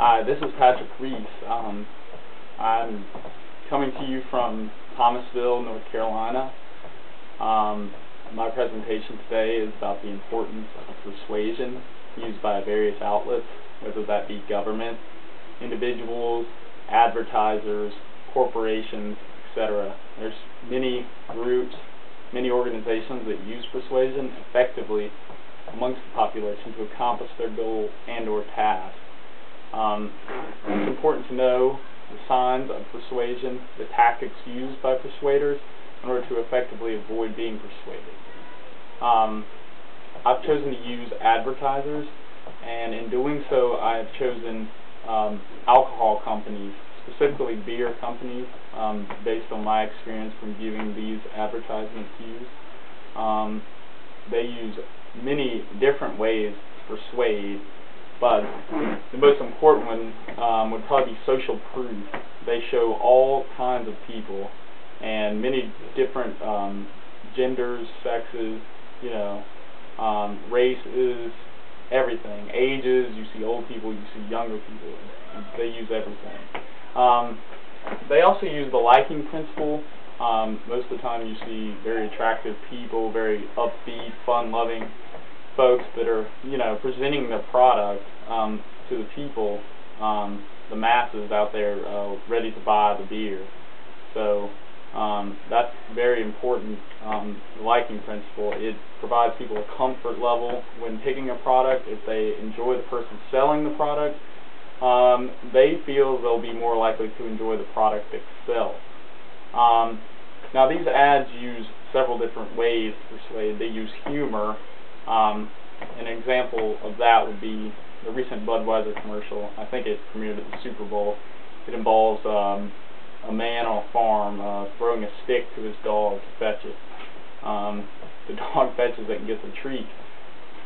Hi, this is Patrick Reese. I'm coming to you from Thomasville, North Carolina. My presentation today is about the importance of persuasion used by various outlets, whether that be government, individuals, advertisers, corporations, etc. There's many groups, many organizations that use persuasion effectively amongst the population to accomplish their goal and or task. It's important to know the signs of persuasion, the tactics used by persuaders in order to effectively avoid being persuaded. I've chosen to use advertisers, and in doing so I have chosen alcohol companies, specifically beer companies, based on my experience from viewing these advertisements used. They use many different ways to persuade, but the most important one would probably be social proof. They show all kinds of people and many different genders, sexes, races, everything, ages. You see old people, you see younger people. They use everything. They also use the liking principle. Most of the time you see very attractive people, very upbeat, fun-loving folks that are, presenting their product to the people, the masses out there ready to buy the beer. So that's very important, the liking principle. It provides people a comfort level when picking a product. If they enjoy the person selling the product, they feel they'll be more likely to enjoy the product itself. Now these ads use several different ways to persuade. They use humor. An example of that would be the recent Budweiser commercial. I think it premiered at the Super Bowl. It involves a man on a farm throwing a stick to his dog to fetch it. The dog fetches it and gets a treat.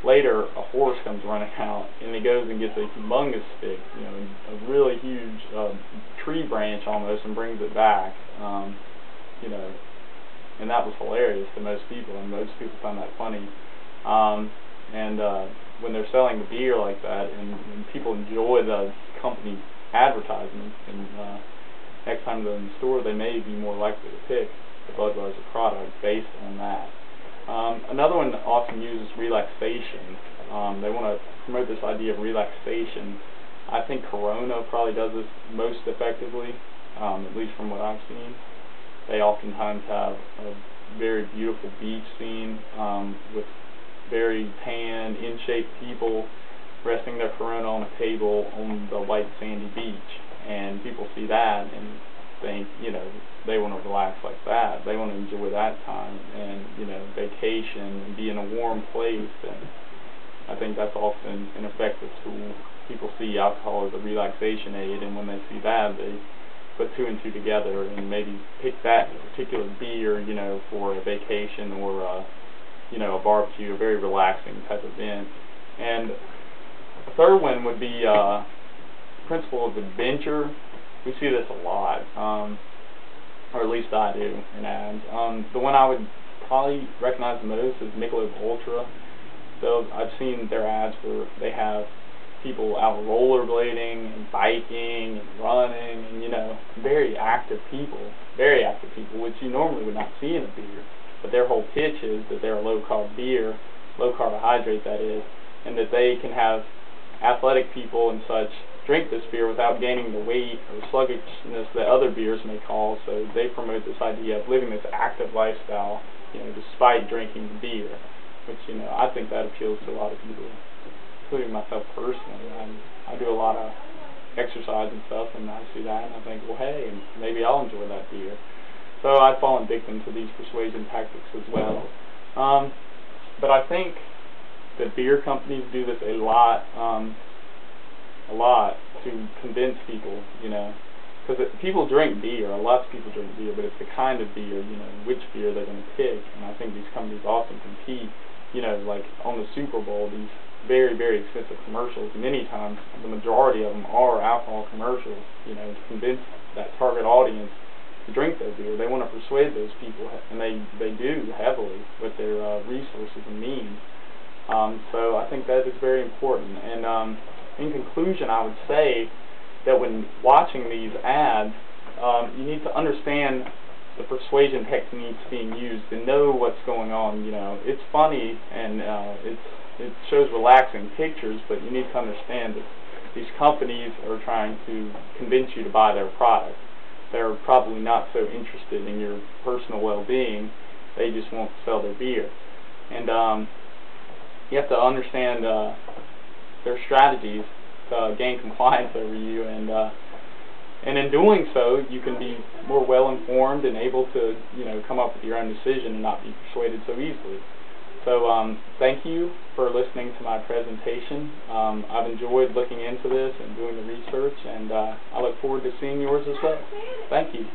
Later, a horse comes running out, and he goes and gets a humongous stick, a really huge tree branch almost, and brings it back. And that was hilarious to most people, and most people found that funny. When they're selling the beer like that, and when people enjoy the company advertisements, and next time they're in the store, they may be more likely to pick the Budweiser product based on that. Another one that often uses relaxation. They want to promote this idea of relaxation. I think Corona probably does this most effectively, at least from what I've seen. They oftentimes have a very beautiful beach scene with very tan, in-shape people resting their Corona on a table on the white sandy beach. And people see that and think, they want to relax like that. They want to enjoy that time and, vacation and be in a warm place. And I think that's often an effective tool. People see alcohol as a relaxation aid, and when they see that, they put two and two together and maybe pick that particular beer, for a vacation or a barbecue, a very relaxing type event. And the third one would be principle of adventure. We see this a lot, or at least I do in ads. The one I would probably recognize the most is Michelob Ultra. So I've seen their ads where they have people out rollerblading and biking and running and, very active people, which you normally would not see in a beer. But their whole pitch is that they're a low-carb beer, low carbohydrate that is, and that they can have athletic people and such drink this beer without gaining the weight or sluggishness that other beers may cause. So they promote this idea of living this active lifestyle, despite drinking the beer, which, I think that appeals to a lot of people, including myself personally. I do a lot of exercise and stuff, and I see that, and I think, well, hey, maybe I'll enjoy that beer. So I've fallen victim to these persuasion tactics as well. But I think that beer companies do this a lot to convince people, because people drink beer, lots of people drink beer, but it's the kind of beer, which beer they're going to pick. And I think these companies often compete, like on the Super Bowl, these very, very expensive commercials. Many times, the majority of them are alcohol commercials, to convince that target audience to drink their beer. They want to persuade those people, and they do heavily with their resources and means. So I think that is very important. And in conclusion, I would say that when watching these ads, you need to understand the persuasion techniques being used and know what's going on. You know, it's funny and it shows relaxing pictures, but you need to understand that these companies are trying to convince you to buy their product. They're probably not so interested in your personal well-being. They just want to sell their beer. And you have to understand their strategies to gain compliance over you, and in doing so, you can be more well-informed and able to, you know, come up with your own decision and not be persuaded so easily. So thank you for listening to my presentation. I've enjoyed looking into this and doing the research, and I look forward to seeing yours as well. Thank you.